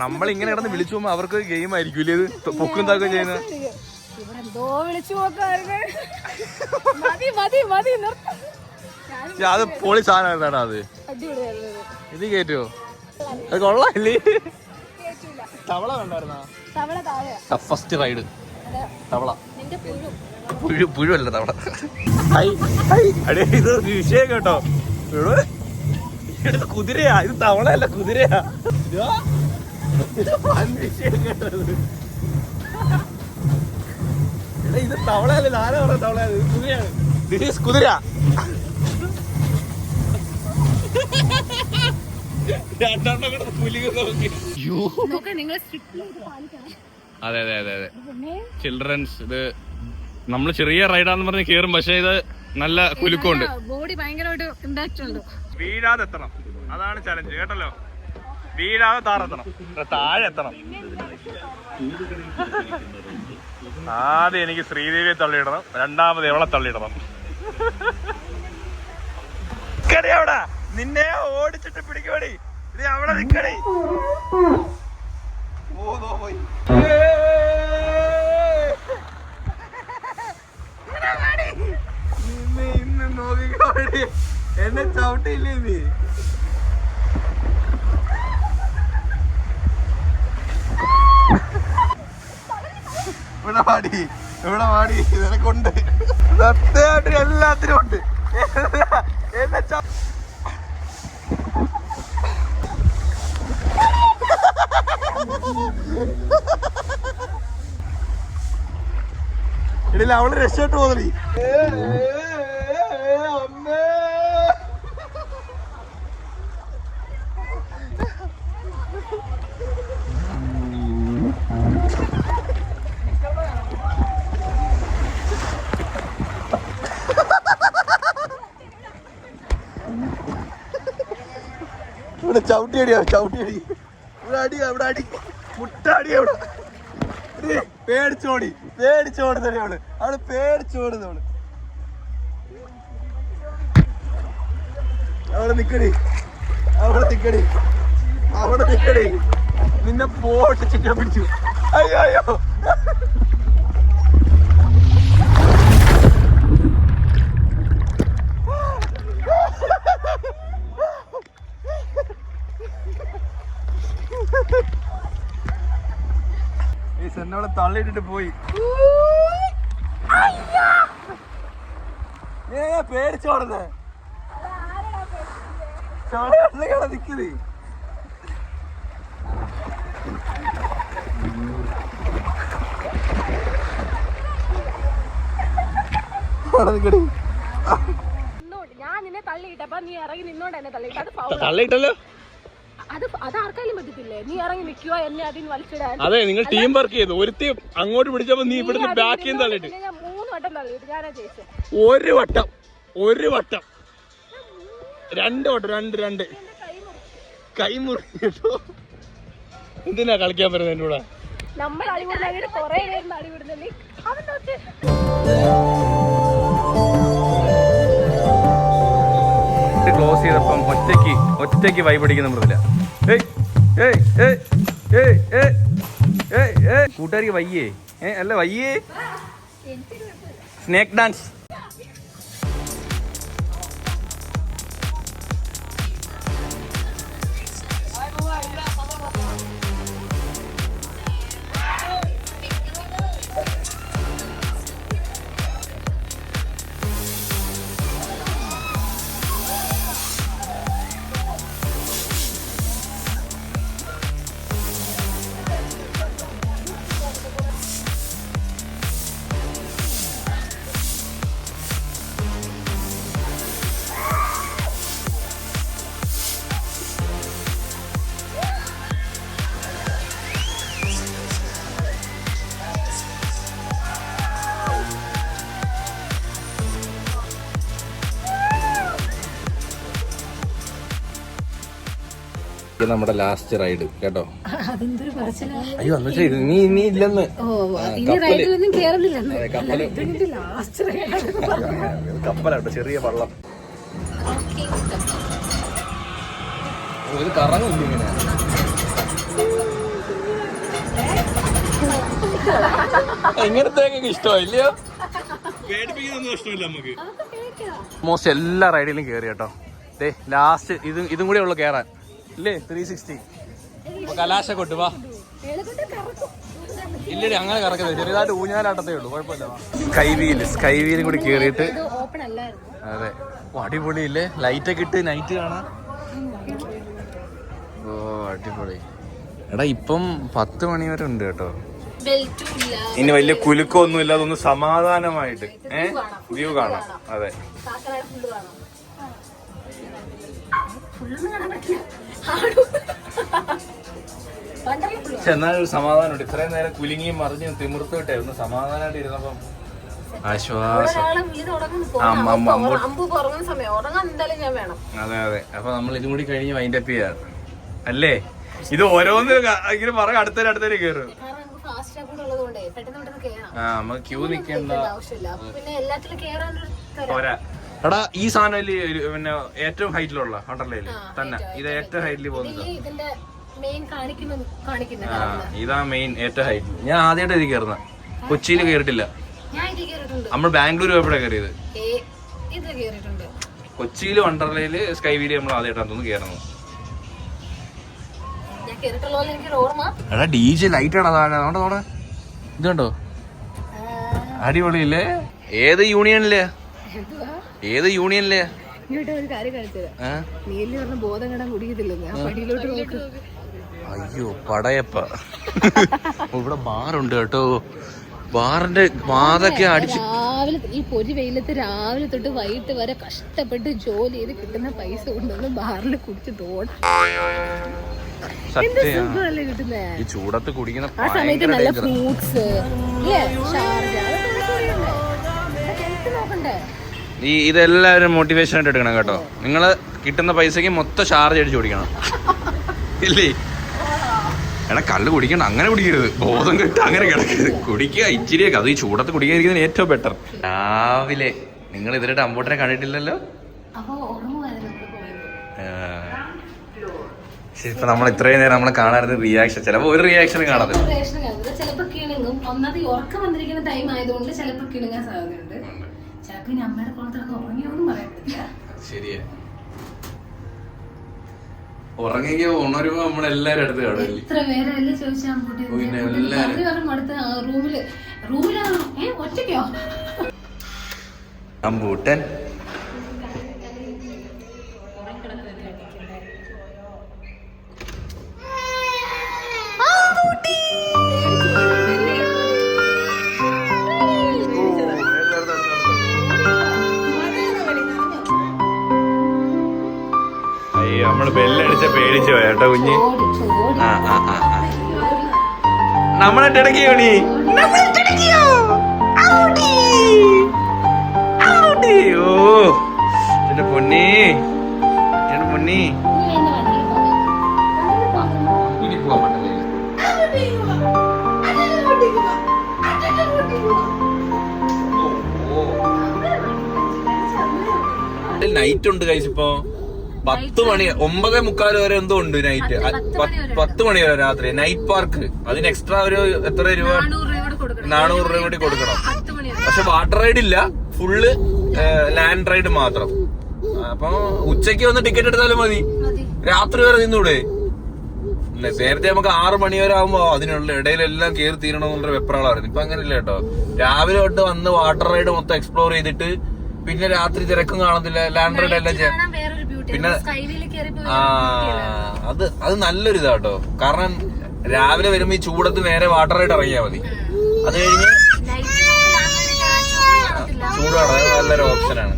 നമ്മളിങ്ങനെ കിടന്ന് വിളിച്ചു പോകുമ്പോ അവർക്ക് ഗെയിം ആയിരിക്കും ഇത് പൊക്കും താക്കുക ചെയ്യുന്നത്. അത് പൊളി സാധനം. അത് ഇത് കേറ്റുവോ? അത് കൊള്ളാല്ലേ? തവള കണ്ടായിരുന്ന ഫസ്റ്റ് റൈഡ് തവള. പുഴുവല്ല തവള. ഇത് വിഷയം കേട്ടോ. കുതിരയാ ഇത്, തവളയല്ല കുതിരയാ. വിഷയം കേട്ടത്. ഇത് തവളയല്ല, ആരാ പറഞ്ഞ തവള? കുതിരയാണ്. ദിസ് ഈസ് കുതിര. അതെ ചിൽഡ്രൻസ്. ഇത് നമ്മള് ചെറിയ റൈഡാന്ന് പറഞ്ഞ് കേറും, പക്ഷെ ഇത് നല്ല കുലുക്കമുണ്ട്. ബോഡി ഭയങ്കരമായിട്ട് ഇമ്പാക്ട് ഉണ്ട്. വീഴാതെ എത്തണം, അതാണ് ചലഞ്ച് കേട്ടല്ലോ. വീഴാതെ താഴെ എത്തണം. ആദ്യം എനിക്ക് ശ്രീദേവിയെ തള്ളിയിടണം, രണ്ടാമത് എവളെ തള്ളിയിടണം. അവിടെ നിന്നെ ഓടിച്ചിട്ട് പിടിക്കോടി. ഇത് അവിടെ നിക്കടി. ഇന്ന് നോക്കിക്കോടി, എന്നെ ചവിട്ടിയില്ലേ നീ? ഇവിടെ വാടി നിനക്കുണ്ട്. സത്യമായിട്ട് എല്ലാത്തിനും ഉണ്ട്. എന്നെ ഇടയിൽ അവള് രക്ഷപ്പെട്ടു പോകണി. അമ്മേ ഇവിടെ ചവിട്ടിയടി. ഇവിടെ അടി മുട്ടാടി. അവിടെ പേടിച്ചോടുന്നവള്. അവള് പേടിച്ചോടുന്നവള്. അവിടെ നിക്കടി. നിന്നെ പോട്ട് ചിക്കൻ പിടിച്ചു. അയ്യോ എന്നോട് തള്ളിയിട്ടിട്ട് പോയി. പേടിച്ചോടുന്നേ നിക്കത്. ഞാൻ നിന്നെ തള്ളിയിട്ടപ്പോ നീ ഇറങ്ങി നിന്നോണ്ട് എന്നെ തള്ളിയിട്ടല്ലോ. അത് ആർക്കായാലും പറ്റത്തില്ലേ? നീ ഇറങ്ങി നിൽക്കുക, എന്നെ അതിന് വലിച്ചിടാൻ. അതെ, നിങ്ങൾ ടീം വർക്ക് ചെയ്തു. ഒരുത്തി അങ്ങോട്ട് പിടിച്ചപ്പോ നീ ഇവിടുന്ന് ബാക്കിൽ നിന്ന് തള്ളിട്ട്. ഞാൻ 3 വട്ടം തള്ളിയിട്ട് ഞാനാ ജയിച്ചത്. ഒരു വട്ടം 2 വട്ടം രണ്ട് കൈമുറി. എന്തിനാ കളിക്കാൻ പറ്റുന്നത് എന്റെ കൂടെ? നമ്മൾ അടിപൊളി കൊറേ പേരുന്ന് അടിപൊളില്ലേ. ക്ലോസ് ചെയ്തപ്പം ഒറ്റയ്ക്ക് വൈബടിക്കുന്ന മൃതില്ല. കൂട്ടുകാരിക്ക് വയ്യേ? അല്ല വയ്യേ. Snake dance. ഇത് നമ്മുടെ ലാസ്റ്റ് റൈഡ് കേട്ടോ. അതെന്തൊരു പറച്ചിലാ. അയ്യോ എന്ന് വെച്ചാൽ നീ ഇല്ലെന്ന് കപ്പലാട്ടോ, ചെറിയ വള്ളം. ഇത് കറങ്ങില്ല ഇങ്ങനെ. ഇങ്ങനത്തെ ഇഷ്ടമില്ലയോ? പേടിപ്പിക്കുന്നൊന്നും ഇഷ്ടമില്ല നമുക്ക്. മോസ്റ്റ് എല്ലാ റൈഡിലും കയറി കേട്ടോ. ലാസ്റ്റ് ഇതും കൂടെ ഉള്ളു കയറാൻ ഇല്ലേ? 360 കലാശ കൊട്ട് വാ. ഇല്ലടി അങ്ങനെ കറക്കുന്നത്, ചെറിയതായിട്ട് ഊഞ്ഞാലാട്ടത്തേ ഉള്ളൂ, കുഴപ്പമില്ല. സ്കൈ വീലും കൂടി കേറിയിട്ട് അതെ അടിപൊളി ഇല്ലേ? ലൈറ്റൊക്കെ ഇട്ട് നൈറ്റ് കാണാം. ഓ അടിപൊളി. എടാ ഇപ്പം 10 മണി വരെ ഉണ്ട് കേട്ടോ. ഇനി വലിയ കുലുക്കൊന്നും ഇല്ലാതെ ഒന്ന് സമാധാനമായിട്ട് വ്യൂ കാണാം. അതെ എന്നാലും സമാധാനമുണ്ട്. ഇത്രയും നേരം കുലുങ്ങിയും മറിഞ്ഞും തിമിർത്തിട്ടെ ഒന്ന് സമാധാനമായിട്ട് ഇരുന്നപ്പം ആശ്വാസം. അതെ അതെ. അപ്പൊ നമ്മൾ ഇതും കൂടി കഴിഞ്ഞ് വൈൻഡപ്പ് ചെയ്യാറ് അല്ലേ? ഇത് ഓരോന്ന് ഇങ്ങനെ പറ അടുത്തേക്ക് കയറും. നമുക്ക് ക്യൂ നിക്കണ്ട. എടാ ഈ സാധനം പിന്നെ ഏറ്റവും ഹൈറ്റിലുള്ള വണ്ടർലയിൽ തന്നെ ഇത് ഏറ്റവും ഹൈറ്റിൽ പോകുന്നത്. ഇതാ മെയിൻ ഏറ്റവും ഹൈറ്റ്. ഞാൻ ആദ്യമായിട്ട് ഇത് കയറുന്ന. കൊച്ചിയിൽ കയറിയിട്ടില്ല. നമ്മൾ ബാംഗ്ലൂർ പോയപ്പോഴാ കയറിയത്. കൊച്ചിയിൽ വണ്ടർലയില് സ്കൈ വീല് നമ്മൾ ആദ്യമായിട്ടാണ് തോന്നുന്നു കയറുന്നത്. എടാ DJ ലൈറ്റ് ആണോ അതോടെ ഇതുണ്ടോ? അടിപൊളിയില്ലേ? ഏത് യൂണിയനിലെ? അയ്യോ പടയപ്പ. ഇവിടെ ബാറുണ്ട് കേട്ടോ. ബാറിന്റെ വാതൊക്കെ അടിച്ച് രാവിലെ ഈ പൊരി വെയിലത്ത് രാവിലെ തൊട്ട് വൈകിട്ട് വരെ കഷ്ടപ്പെട്ട് ജോലി ചെയ്ത് കിട്ടുന്ന പൈസ കൊണ്ടൊന്ന് ബാറിൽ കുടിച്ച് തോന്നും. ഈ ചൂടത്ത് കുടിക്കുന്ന ആ സമയത്ത് നല്ല ഫ്രൂട്ട്സ് ഇതെല്ലാവരും മോട്ടിവേഷൻ ആയിട്ട് എടുക്കണം കേട്ടോ. നിങ്ങള് കിട്ടുന്ന പൈസക്ക് മൊത്തം ചാർജ് അടിച്ച് കുടിക്കണം ഇല്ലേ? എടാ കള്ള് കുടിക്കണ്ട, അങ്ങനെ കുടിക്കരുത്. ബോധം കെട്ട് അങ്ങനെ കിടക്കരുത്. കുടിക്കുക ഇച്ചിരിയൊക്കെ. അത് ഈ ചൂടത്ത് കുടിക്കാതിരിക്കുന്നതിന് ഏറ്റവും ബെറ്റർ. രാവിലെ നിങ്ങൾ ഇതിലിട്ട് അമ്പൂട്ടനെ കണ്ടിട്ടില്ലല്ലോ. ഇപ്പൊ നമ്മൾ ഇത്രയും നേരം നമ്മളെ കാണാറുണ്ട് റിയാക്ഷൻ. ചിലപ്പോ ഒരു റിയാക്ഷനും കാണത്തില്ല. ചിലപ്പോ കിണുങ്ങും. ഒന്നാമത് ഉറക്കം വന്നിരിക്കുന്ന ടൈം ആയതുകൊണ്ട് ചിലപ്പോ കിണുങ്ങാൻ സാധ്യതയുണ്ട്. ചിലപ്പോ ഇനി അമ്മയുടെ കുളത്തിലൊക്കെ ഉറങ്ങിയൊന്നും പറയാൻ പറ്റില്ല. ശരിയാ. ഉറങ്ങിയോ ഉണരുമ്പോ നമ്മളെല്ലാരും അടുത്ത് കാണും. എത്ര പേരല്ലേ ചോദിച്ചാൽ റൂമിലാണ് ഒറ്റയ്ക്കോ അമ്പൂട്ടൻ. അയ്യോ നമ്മള് ബെല്ലടിച്ച പേടിച്ചു പോയാട്ടോ കുഞ്ഞ്. നമ്മളെട്ടിടക്കിയോ നീ? ഓ എന്റെ പൊന്നി എന്റെ പൊന്നി. ഇനി പോവാൻ പറ്റില്ല. നൈറ്റ് ഉണ്ട് കഴിച്ച്. ഇപ്പൊ 10 മണി 9:45 വരെ എന്തോ ഉണ്ട് നൈറ്റ്. 10 മണി വരെ രാത്രി നൈറ്റ് പാർക്ക്. അതിന് എക്സ്ട്രാ ഒരു എത്ര രൂപ? 400 രൂപ കൂടി കൊടുക്കണം. പക്ഷെ വാട്ടർ റൈഡ് ഇല്ല, ഫുള്ള് ലാൻഡ് റൈഡ് മാത്രം. അപ്പൊ ഉച്ചയ്ക്ക് വന്ന് ടിക്കറ്റ് എടുത്താലും മതി. രാത്രി വരെ നിന്നൂടെ? നേരത്തെ നമുക്ക് 6 മണി വരെ ആകുമ്പോ അതിനുള്ള ഇടയിലെല്ലാം കയറി തീരണമെന്നുള്ള വെപ്രാളായിരുന്നു. ഇപ്പൊ അങ്ങനെയില്ല കേട്ടോ. രാവിലെ തൊട്ട് വന്ന് വാട്ടർ റൈഡ് മൊത്തം എക്സ്പ്ലോർ ചെയ്തിട്ട് പിന്നെ രാത്രി തിരക്കും കാണത്തില്ല. ലാൻഡ് റൈഡ് എല്ലാം ചെയ്യാം. പിന്നെ അത് നല്ലൊരു ഇതാട്ടോ. കാരണം രാവിലെ വരുമ്പോ ഈ ചൂടത്ത് നേരെ വാട്ടർ റൈഡ് ഇറങ്ങിയാൽ മതി. അത് കഴിഞ്ഞ് ചൂടാണ്. അത് നല്ലൊരു ഓപ്ഷനാണ്.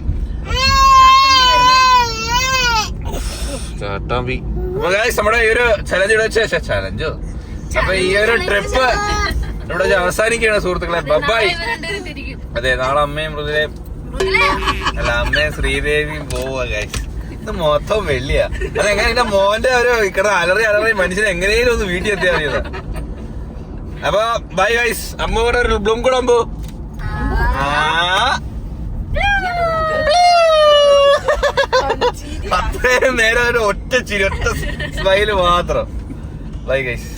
അപ്പൊ നമ്മുടെ ഈ ഒരു ചലഞ്ചോ അപ്പൊ ഈ ഒരു ട്രിപ്പ് ഇവിടെ അവസാനിക്കുകയാണ് സുഹൃത്തുക്കളെ. ബൈ. അതെ നാളെ അമ്മയും മൃദുലയും അല്ല അമ്മയും ശ്രീദേവിയും പോവുക ഗൈസ്. ഇത് മൊത്തം വെള്ളിയാ. അതെങ്ങനെ എന്റെ മോന്റെ ഒരു അലറി മനുഷ്യനെ എങ്ങനെയും ഒന്ന് വീട്ടിൽ എത്തിയാൽ മതിയത്. അപ്പൊ ബൈ ഗൈസ്. അമ്മൂടെ ഒരു ബ്ലൂം കൂടെ അമ്പു. അത്രയും നേരം ഒരു ഒറ്റ ചിരി, ഒറ്റ സ്മൈല് മാത്രം. Bye guys.